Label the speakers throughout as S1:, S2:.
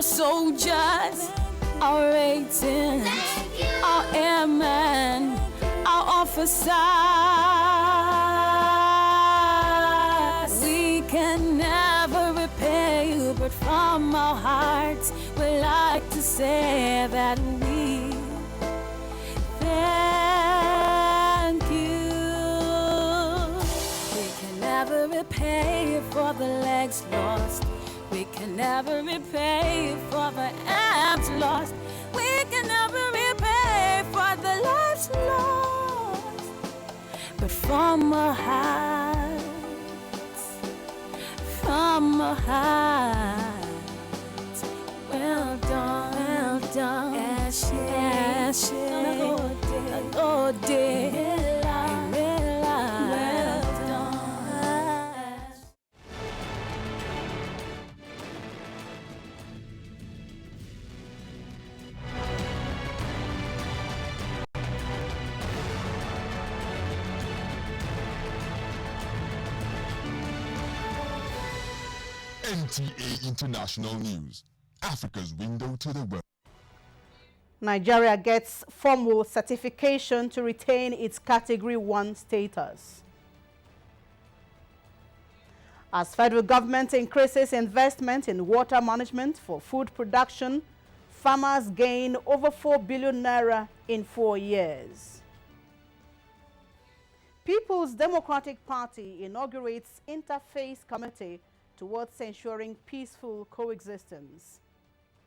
S1: our soldiers, our agents, our airmen, our officers. We can never repay you, but from our hearts we like to say that we thank you. We can never repay you for the legs lost. We can never repay you for the abs lost. We can never repay for the lives lost. But from our hearts, well done, Ashe, Agode, well done.
S2: NTA International News, Africa's window to the world.
S3: Nigeria gets formal certification to retain its Category 1 status. As federal government increases investment in water management for food production, farmers gain over 4 billion naira in 4 years. People's Democratic Party inaugurates Interfaith Committee towards ensuring peaceful coexistence.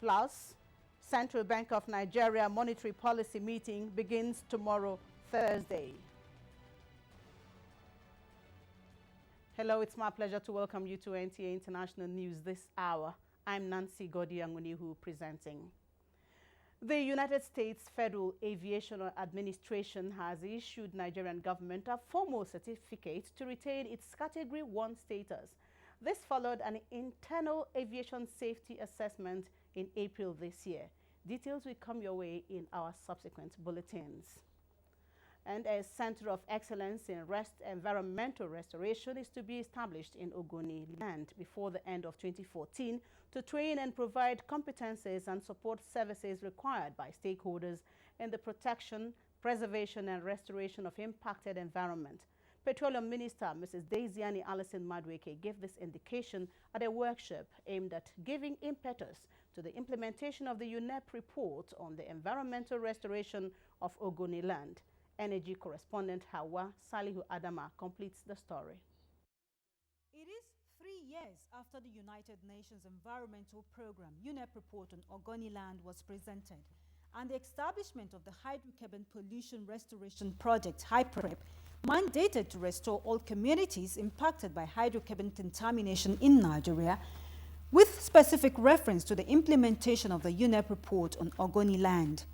S3: Plus, Central Bank of Nigeria monetary policy meeting begins tomorrow, Thursday. Hello, it's my pleasure to welcome you to NTA International News this hour. I'm Nancy Godi-Angunihu presenting. The United States Federal Aviation Administration has issued Nigerian government a formal certificate to retain its Category 1 status. This followed an internal aviation safety assessment in April this year. Details will come your way in our subsequent bulletins. And a Center of Excellence in Environmental Restoration is to be established in Ogoni Land before the end of 2014 to train and provide competencies and support services required by stakeholders in the protection, preservation, and restoration of impacted environment. Petroleum Minister Mrs. Daisiani Alison Madueke gave this indication at a workshop aimed at giving impetus to the implementation of the UNEP report on the environmental restoration of Ogoni Land. Energy correspondent Hawa Salihu Adama completes the story.
S4: It is 3 years after the United Nations Environmental Program UNEP report on Ogoni Land was presented and the establishment of the Hydrocarbon Pollution Restoration Project, HYPREP, mandated to restore all communities impacted by hydrocarbon contamination in Nigeria, with specific reference to the implementation of the UNEP report on Ogoni Land.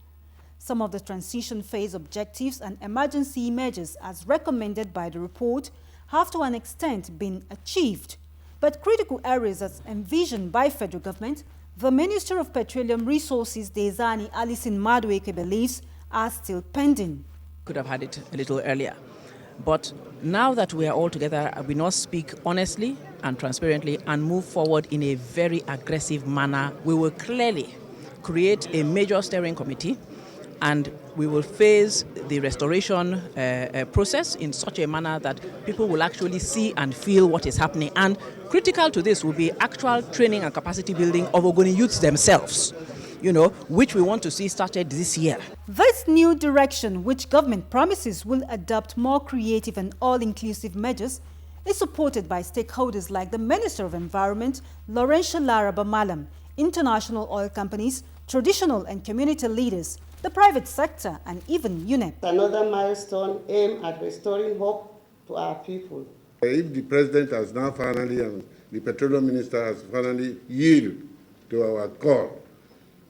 S4: Some of the transition phase objectives and emergency measures as recommended by the report have to an extent been achieved, but critical areas as envisioned by federal government, the Minister of Petroleum Resources, Daisiani Alison Madueke, believes are still pending.
S5: Could have had it a little earlier. But now that we are all together, we must speak honestly and transparently and move forward in a very aggressive manner. We will clearly create a major steering committee and we will phase the restoration process in such a manner that people will actually see and feel what is happening. And critical to this will be actual training and capacity building of Ogoni youths themselves, which we want to see started this year.
S4: This new direction, which government promises will adopt more creative and all-inclusive measures, is supported by stakeholders like the Minister of Environment, Laurentia Laraba Malam, international oil companies, traditional and community leaders, the private sector, and even UNEP.
S6: Another milestone aimed at restoring hope to our people.
S7: If the President has now finally, and the Petroleum Minister has finally yielded to our call,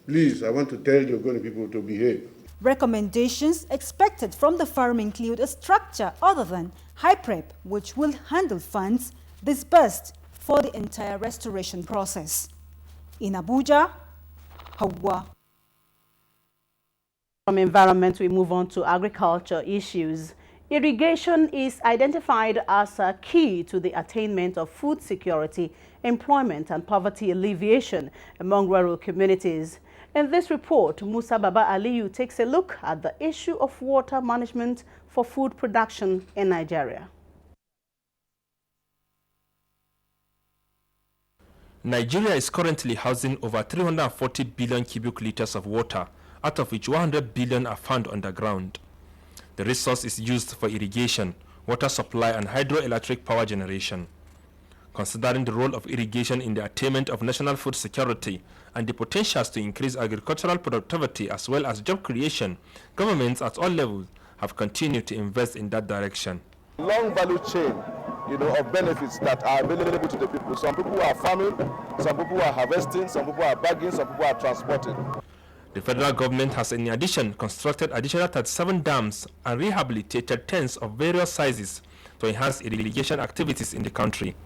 S7: please, I want to tell the Ogoni people to behave.
S4: Recommendations expected from the forum include a structure other than HYPREP, which will handle funds disbursed for the entire restoration process. In Abuja, Hawa.
S3: From environment, we move on to agriculture issues. Irrigation is identified as a key to the attainment of food security employment and poverty alleviation among rural communities. In this report, Musa Baba Aliyu takes a look at the issue of water management for food production in Nigeria.
S8: Nigeria is currently housing over 340 billion cubic liters of water, out of which 100 billion are found underground. The resource is used for irrigation, water supply and hydroelectric power generation. Considering the role of irrigation in the attainment of national food security and the potentials to increase agricultural productivity as well as job creation, governments at all levels have continued to invest in that direction.
S9: Long value chain, of benefits that are available to the people. Some people are farming, some people are harvesting, some people are bagging, some people are transporting.
S8: The federal government has in addition constructed additional 37 dams and rehabilitated tents of various sizes to enhance irrigation activities in the country.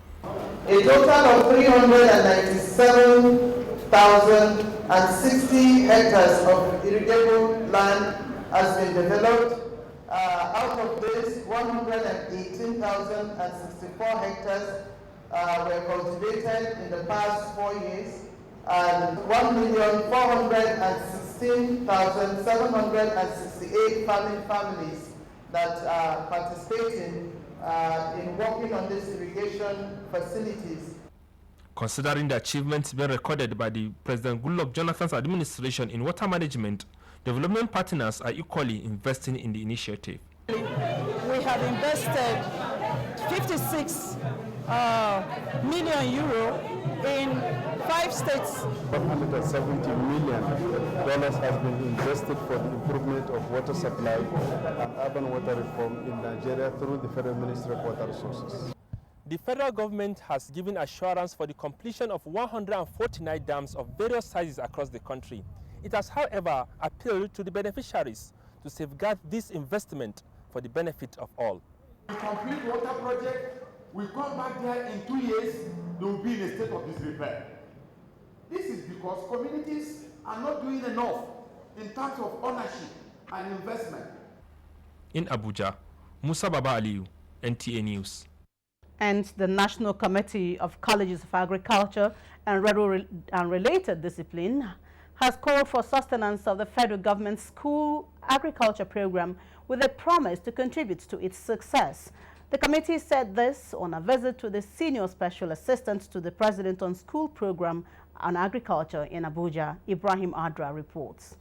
S10: A total of 397,060 hectares of irrigable land has been developed. Out of this, 118,064 hectares were cultivated in the past 4 years, and 1,416,768 farming families that are participating in working on these irrigation facilities.
S8: Considering the achievements being recorded by the President Goodluck Jonathan's administration in water management, development partners are equally investing in the initiative.
S11: We have invested 56 million euro in 5 states.
S9: $170 million has been invested for the improvement of water supply and urban water reform in Nigeria through the Federal Ministry of Water Resources.
S8: The federal government has given assurance for the completion of 149 dams of various sizes across the country. It has, however, appealed to the beneficiaries to safeguard this investment for the benefit of all.
S12: We complete water project, we come back there in 2 years, they will be in a state of disrepair. This is because communities are not doing enough in terms of ownership and investment.
S8: In Abuja, Musa Baba Aliyu, NTA News.
S3: And the National Committee of Colleges of Agriculture and Related Discipline has called for sustenance of the federal government's school agriculture program with a promise to contribute to its success. The committee said this on a visit to the Senior Special Assistant to the President on School Program on Agriculture in Abuja. Ibrahim Adra reports.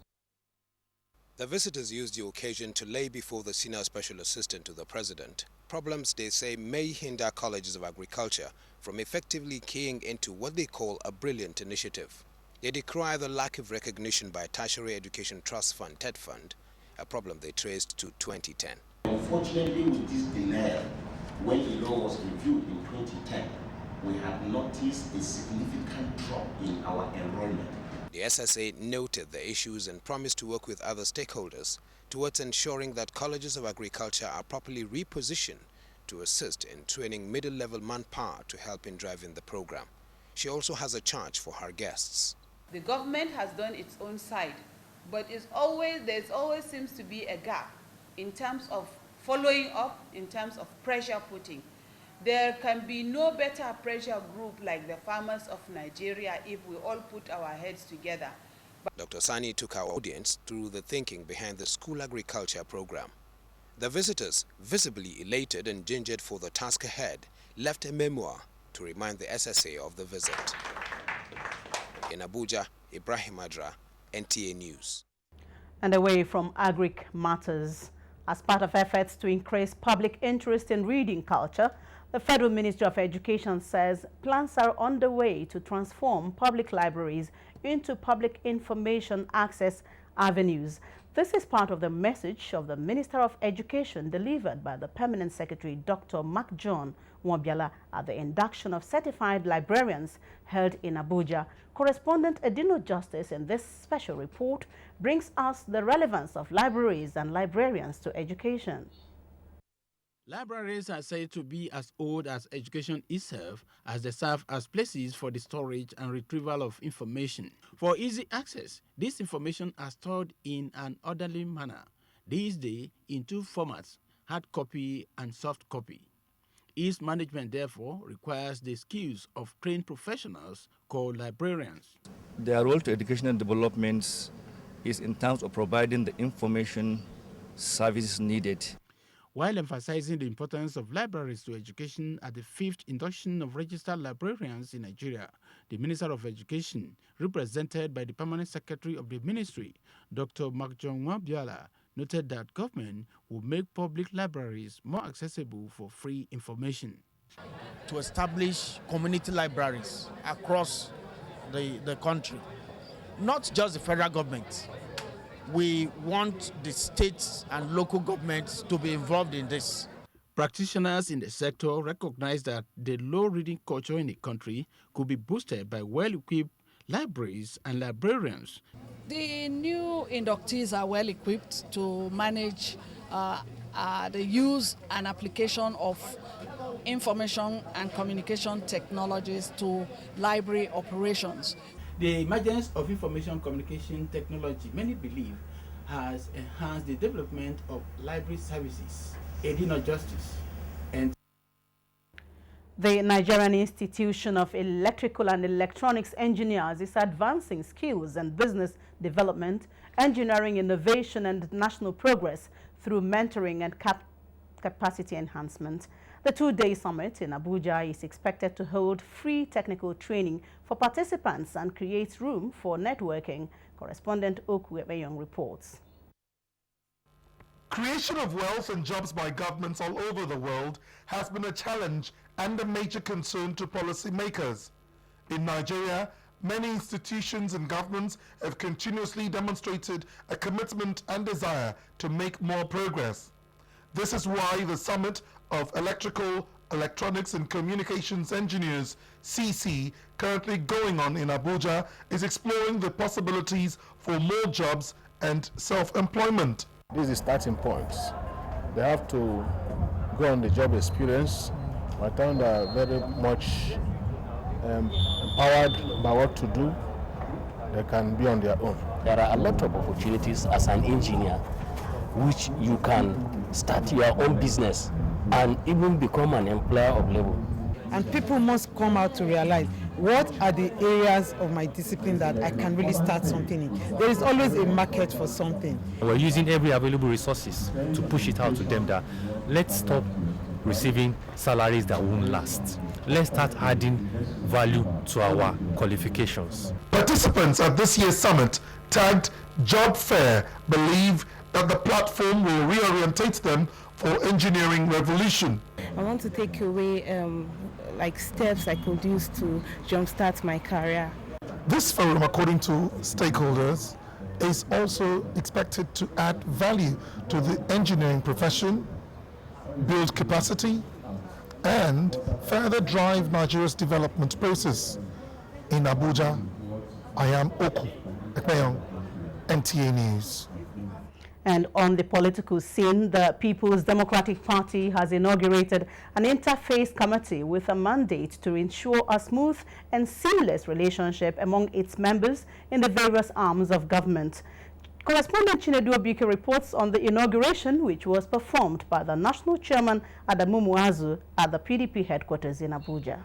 S13: The visitors used the occasion to lay before the Senior Special Assistant to the President problems they say may hinder colleges of agriculture from effectively keying into what they call a brilliant initiative. They decry the lack of recognition by Tertiary Education Trust Fund, TED Fund, a problem they traced to 2010.
S14: Unfortunately, with this denial, when the law was reviewed in 2010, we have noticed a significant drop in our enrollment.
S13: The SSA noted the issues and promised to work with other stakeholders towards ensuring that colleges of agriculture are properly repositioned to assist in training middle-level manpower to help in driving the program. She also has a charge for her guests.
S15: The government has done its own side, but there always seems to be a gap in terms of following up, in terms of pressure putting. There can be no better pressure group like the farmers of Nigeria if we all put our heads together.
S13: Dr. Sani took our audience through the thinking behind the school agriculture program. The visitors, visibly elated and gingered for the task ahead, left a memoir to remind the SSA of the visit. In Abuja, Ibrahim Adra, NTA News.
S3: And away from agric matters, as part of efforts to increase public interest in reading culture, the Federal Ministry of Education says plans are underway to transform public libraries into public information access avenues. This is part of the message of the Minister of Education delivered by the Permanent Secretary Dr. Mark John Mwabiala at the induction of certified librarians held in Abuja. Correspondent Edino Justice in this special report brings us the relevance of libraries and librarians to education.
S16: Libraries are said to be as old as education itself, as they serve as places for the storage and retrieval of information. For easy access, this information are stored in an orderly manner, these days in two formats, hard copy and soft copy. Its management, therefore, requires the skills of trained professionals called librarians.
S17: Their role to educational development is in terms of providing the information services needed.
S16: While emphasizing the importance of libraries to education at the 5th induction of registered librarians in Nigeria, the Minister of Education, represented by the Permanent Secretary of the Ministry, Dr. Makjon Wabiala, noted that government will make public libraries more accessible for free information.
S18: To establish community libraries across the country, not just the federal government. We want the states and local governments to be involved in this.
S16: Practitioners in the sector recognize that the low reading culture in the country could be boosted by well-equipped libraries and librarians.
S11: The new inductees are well equipped to manage the use and application of information and communication technologies to library operations.
S16: The emergence of information communication technology, many believe, has enhanced the development of library services, aiding of justice. And
S3: the Nigerian Institution of Electrical and Electronics Engineers is advancing skills and business development, engineering innovation and national progress through mentoring and capacity enhancement. The two-day summit in Abuja is expected to hold free technical training for participants and create room for networking. Correspondent Oku Ebeyong reports.
S19: Creation of wealth and jobs by governments all over the world has been a challenge and a major concern to policymakers. In Nigeria, many institutions and governments have continuously demonstrated a commitment and desire to make more progress. This is why the Summit of Electrical, Electronics and Communications Engineers, CC, currently going on in Abuja, is exploring the possibilities for more jobs and self-employment.
S9: This is starting points. They have to go on the job experience. My town are very much empowered by what to do. They can be on their own.
S20: There are a lot of opportunities as an engineer, which you can start your own business and even become an employer of labor.
S21: And people must come out to realize what are the areas of my discipline that I can really start something in. There is always a market for something.
S22: We're using every available resources to push it out to them that let's stop receiving salaries that won't last. Let's start adding value to our qualifications.
S19: Participants at this year's summit, tagged Job Fair, believe that the platform will reorientate them for engineering revolution.
S23: I want to take away like steps I could use to jumpstart my career.
S19: This forum, according to stakeholders, is also expected to add value to the engineering profession, build capacity, and further drive Nigeria's development process. In Abuja, I am Oku Ekpeyong, NTA News.
S3: And on the political scene, the People's Democratic Party has inaugurated an interfaith committee with a mandate to ensure a smooth and seamless relationship among its members in the various arms of government. Correspondent Chinedu Obike reports on the inauguration, which was performed by the national chairman Adamu Muazu at the PDP headquarters in Abuja.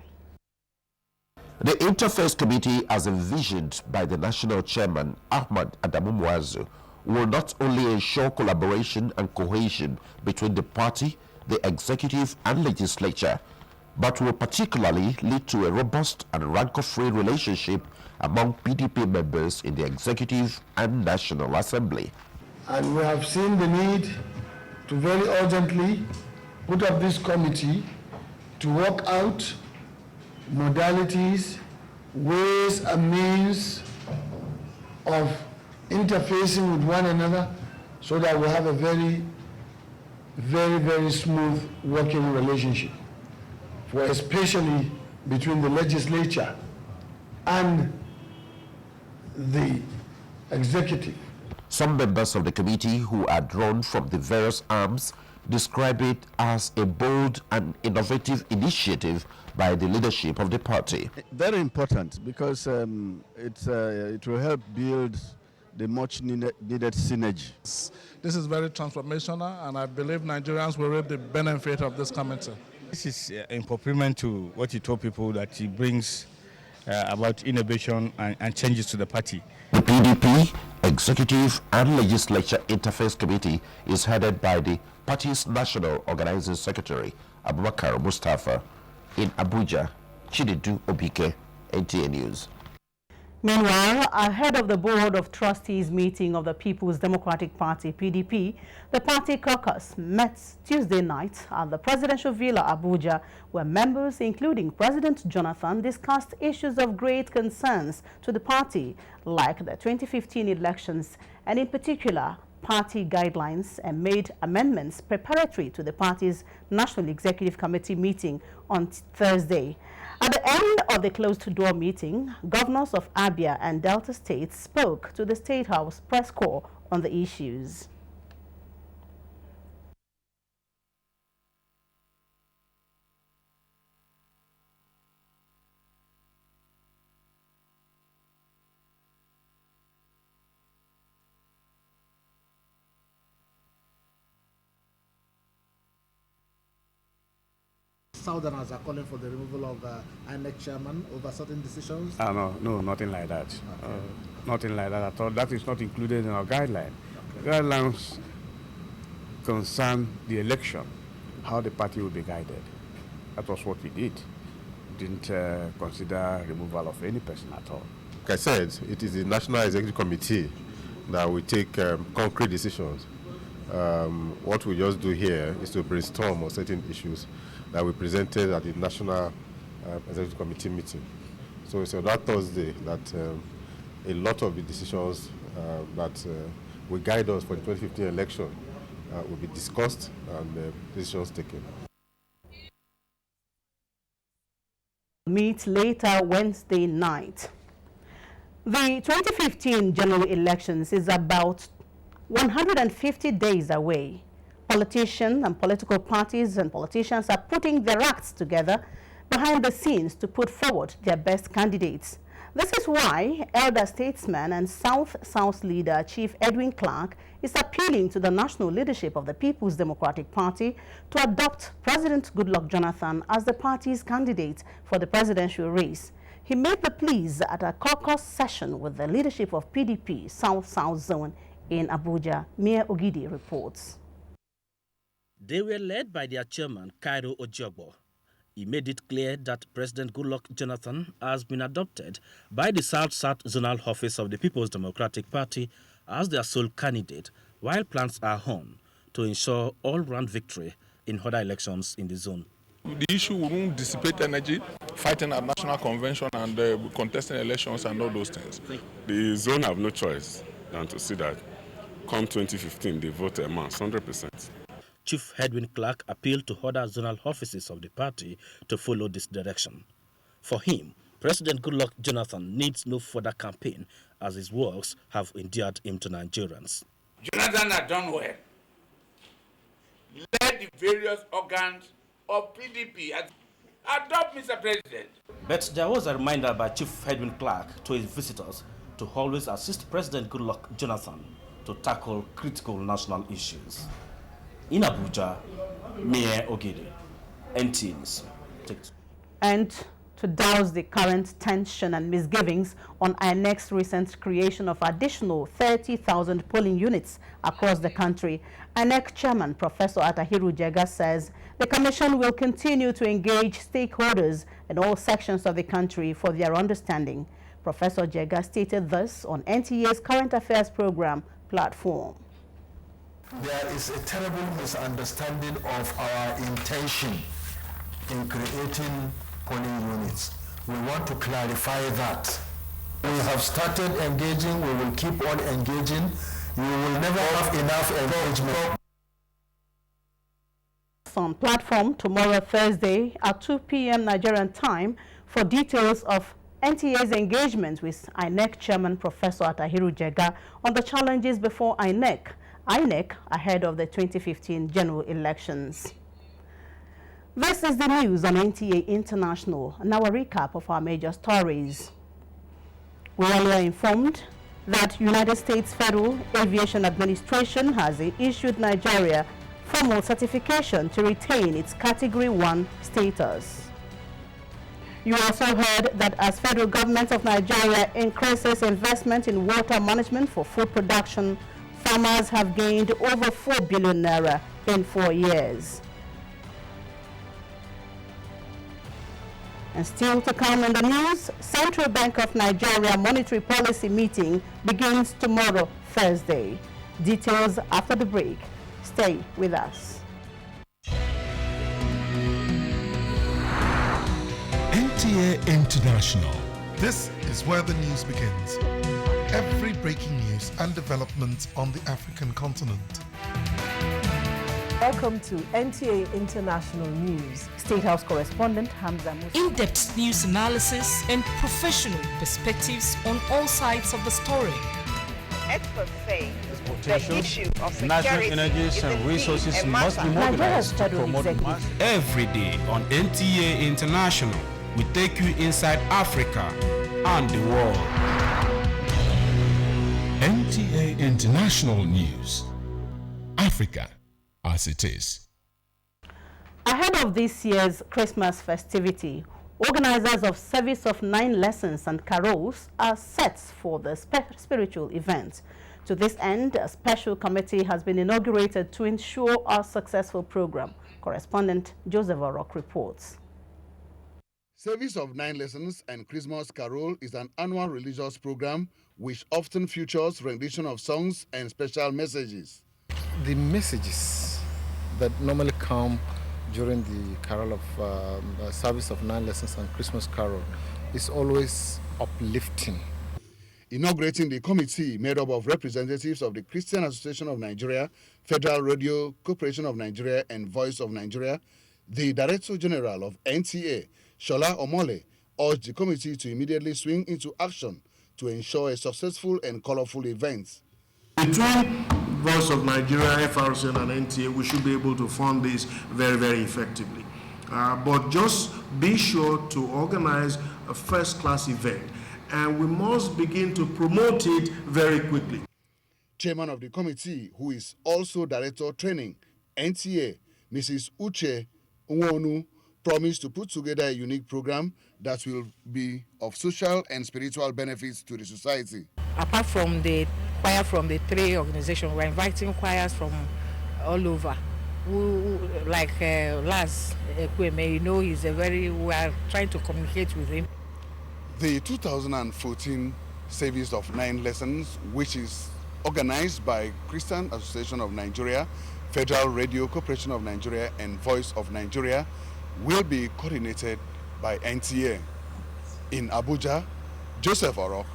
S24: The Interfaith Committee, as envisioned by the national chairman Ahmad Adamu Muazu, will not only ensure collaboration and cohesion between the party, the executive and legislature, but will particularly lead to a robust and rancor-free relationship among PDP members in the executive and National Assembly.
S25: And we have seen the need to very urgently put up this committee to work out modalities, ways and means of interfacing with one another so that we have a very, very smooth working relationship, for especially between the legislature and the executive.
S24: Some members of the committee who are drawn from the various arms describe it as a bold and innovative initiative by the leadership of the party.
S9: Very important because it will help build the much needed synergy.
S26: This is very transformational, and I believe Nigerians will reap the benefit of this committee.
S1: This is in fulfillment to what he told people, that he brings about innovation and changes to the party.
S24: The PDP Executive and Legislature Interface Committee is headed by the party's National Organizing Secretary, Abubakar Mustafa. In Abuja, Chinedu Obike, NTA News.
S3: Meanwhile, ahead of the Board of Trustees meeting of the People's Democratic Party, PDP, the party caucus met Tuesday night at the Presidential Villa, Abuja, where members, including President Jonathan, discussed issues of great concerns to the party, like the 2015 elections, and in particular, party guidelines, and made amendments preparatory to the party's National Executive Committee meeting on Thursday. At the end of the closed-door meeting, governors of Abia and Delta states spoke to the State House press corps on the issues.
S2: Southerners are calling for the removal of INEC chairman over certain decisions?
S5: No, nothing like that. Nothing like that at all. That is not included in our guideline. Okay. Guidelines concern the election, how the party will be guided. That was what we did. We didn't consider removal of any person at all.
S6: Like I said, it is the National Executive Committee that will take concrete decisions. What we just do here is to brainstorm on certain issues that we presented at the National Executive Committee meeting. So it's on that Thursday that a lot of the decisions that will guide us for the 2015 election will be discussed and decisions taken.
S3: Meet later Wednesday night. The 2015 general elections is about 150 days away. Politicians and political parties and politicians are putting their acts together behind the scenes to put forward their best candidates. This is why elder statesman and South leader Chief Edwin Clark is appealing to the national leadership of the People's Democratic Party to adopt President Goodluck Jonathan as the party's candidate for the presidential race. He made the pleas at a caucus session with the leadership of PDP South Zone in Abuja. Mia Ogidi reports.
S7: They were led by their chairman, Cairo Ojiogbo. He made it clear that President Goodluck Jonathan has been adopted by the South Zonal Office of the People's Democratic Party as their sole candidate, while plans are on to ensure all-round victory in other elections in the zone.
S26: The issue won't dissipate energy, fighting at national convention and contesting elections and all those things.
S27: The zone have no choice than to see that come 2015 they vote en masse, 100%.
S7: Chief Edwin Clark appealed to other zonal offices of the party to follow this direction. For him, President Goodluck Jonathan needs no further campaign as his works have endeared him to Nigerians.
S28: Jonathan has done well. Let the various organs of PDP adopt Mr. President.
S7: But there was a reminder by Chief Edwin Clark to his visitors to always assist President Goodluck Jonathan to tackle critical national issues. In Abuja, Mayor Ogede, NTA News.
S3: And to douse the current tension and misgivings on INEC's recent creation of additional 30,000 polling units across the country, INEC Chairman Professor Atahiru Jega says the Commission will continue to engage stakeholders in all sections of the country for their understanding. Professor Jega stated this on NTA's Current Affairs Program platform.
S29: There is a terrible misunderstanding of our intention in creating polling units. We want to clarify that. We have started engaging, we will keep on engaging. You will never have enough engagement.
S3: On platform tomorrow, Thursday at 2 p.m. Nigerian time for details of NTA's engagement with INEC Chairman Professor Atahiru Jega on the challenges before INEC ahead of the 2015 general elections. This is the news on NTA International. Now a recap of our major stories. We earlier informed that United States Federal Aviation Administration has issued Nigeria formal certification to retain its Category 1 status. You also heard that as federal government of Nigeria increases investment in water management for food production, farmers have gained over 4 billion naira in 4 years. And still to come in the news, Central Bank of Nigeria monetary policy meeting begins tomorrow, Thursday. Details after the break. Stay with us.
S4: NTA International. This is where the news begins. Every breaking news and developments on the African continent.
S8: Welcome to NTA International News.
S3: State House correspondent Hamza Musa.
S10: In-depth news analysis and professional perspectives on all sides of the story.
S12: Experts say the issue of security
S1: national energies and resources must be mobilized to promote mass.
S13: Every day on NTA International, we take you inside Africa and the world.
S4: NTA International News. Africa as it is.
S3: Ahead of this year's Christmas festivity, organizers of Service of 9 Lessons and Carols are set for the spiritual event. To this end, a special committee has been inaugurated to ensure a successful program. Correspondent Joseph Orok reports.
S14: Service of 9 Lessons and Christmas Carol is an annual religious program which often features rendition of songs and special messages.
S15: The messages that normally come during the Carol of Service of 9 Lessons and Christmas Carol is always uplifting.
S14: Inaugurating the committee made up of representatives of the Christian Association of Nigeria, Federal Radio Corporation of Nigeria, and Voice of Nigeria, the Director General of NTA, Shola Omole, urged the committee to immediately swing into action to ensure a successful and colorful event.
S17: Between Voice of Nigeria, FRCN, and NTA, we should be able to fund this very, very effectively. But just be sure to organize a first-class event, and we must begin to promote it very quickly.
S14: Chairman of the committee, who is also Director Training, NTA, Mrs. Uche Nwonu, promised to put together a unique program that will be of social and spiritual benefits to the society.
S18: Apart from the choir from the 3 organizations, we're inviting choirs from all over. Like Laz Ekweme, you know, we are trying to communicate with him.
S14: The 2014 Service of 9 Lessons, which is organized by Christian Association of Nigeria, Federal Radio Corporation of Nigeria, and Voice of Nigeria, will be coordinated by NTA. In Abuja, Joseph Orok,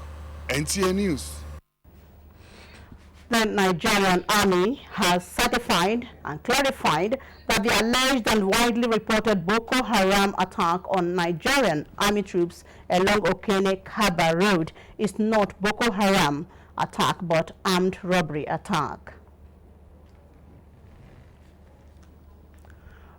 S14: NTA News.
S3: The Nigerian Army has certified and clarified that the alleged and widely reported Boko Haram attack on Nigerian Army troops along Okene-Kaba Road is not Boko Haram attack but armed robbery attack.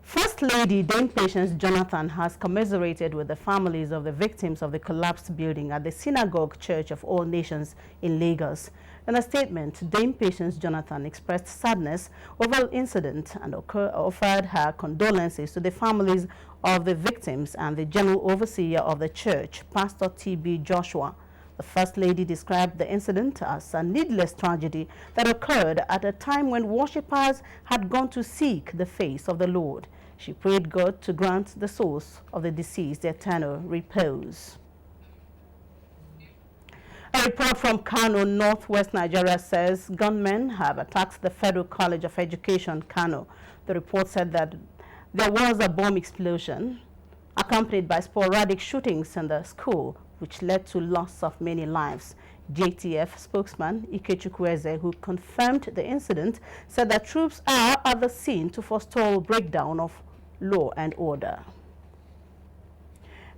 S3: First Lady Dame Patience Jonathan has commiserated with the families of the victims of the collapsed building at the Synagogue Church of All Nations in Lagos. In a statement, Dame Patience Jonathan expressed sadness over the incident and offered her condolences to the families of the victims and the General Overseer of the church, Pastor T.B. Joshua. The First Lady described the incident as a needless tragedy that occurred at a time when worshippers had gone to seek the face of the Lord. She prayed God to grant the souls of the deceased eternal repose. A report from Kano, northwest Nigeria, says gunmen have attacked the Federal College of Education, Kano. The report said that there was a bomb explosion accompanied by sporadic shootings in the school, which led to loss of many lives. JTF spokesman Ikechukwueze, who confirmed the incident, said that troops are at the scene to forestall breakdown of law and order.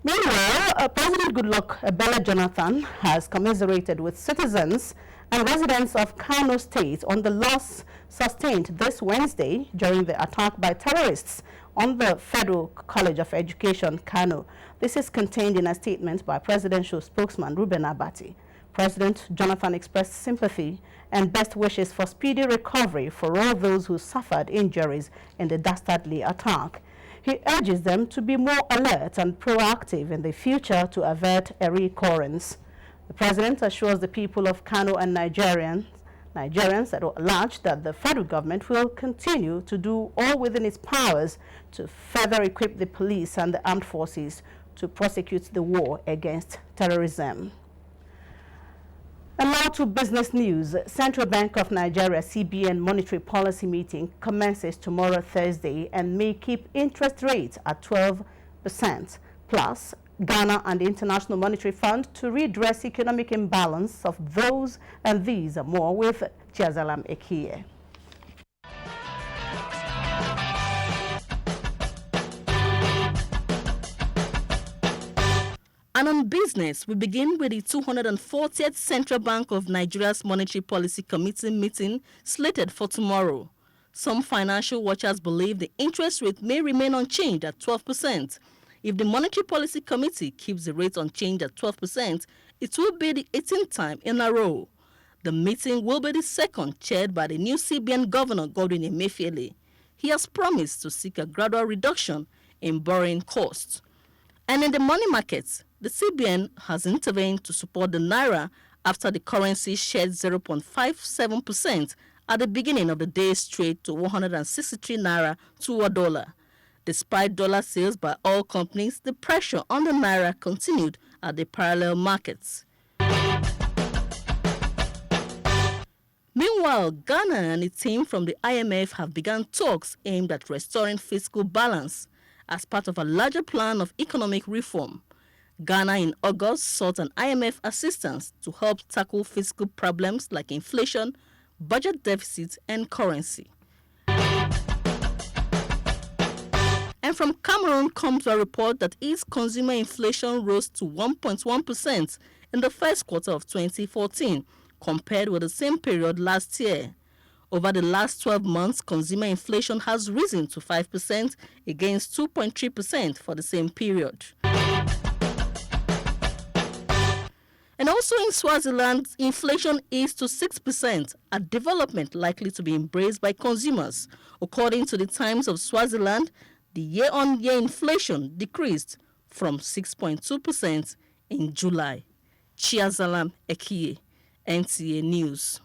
S3: Meanwhile, President Goodluck Ebele Jonathan has commiserated with citizens and residents of Kano State on the loss sustained this Wednesday during the attack by terrorists on the Federal College of Education, Kano. This is contained in a statement by presidential spokesman Ruben Abati. President Jonathan expressed sympathy and best wishes for speedy recovery for all those who suffered injuries in the dastardly attack. He urges them to be more alert and proactive in the future to avert a recurrence. The president assures the people of Kano and Nigerians at large that the federal government will continue to do all within its powers to further equip the police and the armed forces to prosecute the war against terrorism. And now to business news. Central Bank of Nigeria CBN monetary policy meeting commences tomorrow Thursday and may keep interest rates at 12%. Plus, Ghana and the International Monetary Fund to redress economic imbalance of those and these are more with Chiazalam Ekie.
S9: And on business, we begin with the 240th Central Bank of Nigeria's Monetary Policy Committee meeting slated for tomorrow. Some financial watchers believe the interest rate may remain unchanged at 12%. If the Monetary Policy Committee keeps the rate unchanged at 12%, it will be the 18th time in a row. The meeting will be the second chaired by the new CBN Governor Godwin Emefiele. He has promised to seek a gradual reduction in borrowing costs. And in the money markets, the CBN has intervened to support the Naira after the currency shed 0.57% at the beginning of the day's trade to 163 Naira to a dollar. Despite dollar sales by all companies, the pressure on the Naira continued at the parallel markets. Meanwhile, Ghana and a team from the IMF have begun talks aimed at restoring fiscal balance as part of a larger plan of economic reform. Ghana in August sought an IMF assistance to help tackle fiscal problems like inflation, budget deficit, and currency. And from Cameroon comes a report that its consumer inflation rose to 1.1% in the first quarter of 2014, compared with the same period last year. Over the last 12 months, consumer inflation has risen to 5% against 2.3% for the same period. And also in Swaziland, inflation is to 6%, a development likely to be embraced by consumers. According to the Times of Swaziland, the year-on-year inflation decreased from 6.2% in July. Chiazalam Ekie, NTA News.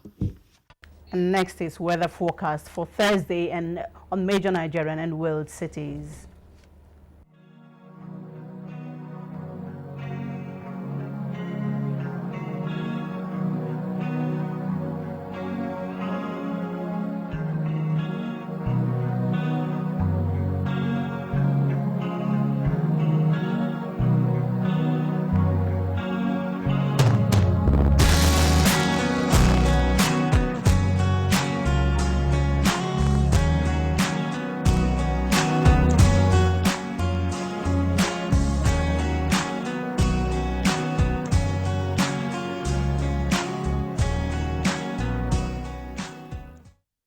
S3: And next is weather forecast for Thursday and on major Nigerian and world cities.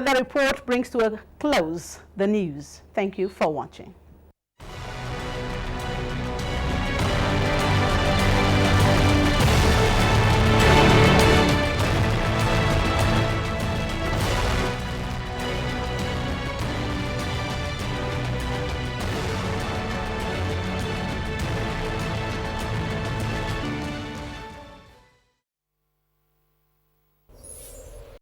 S3: The report brings to a close the news. Thank you for watching.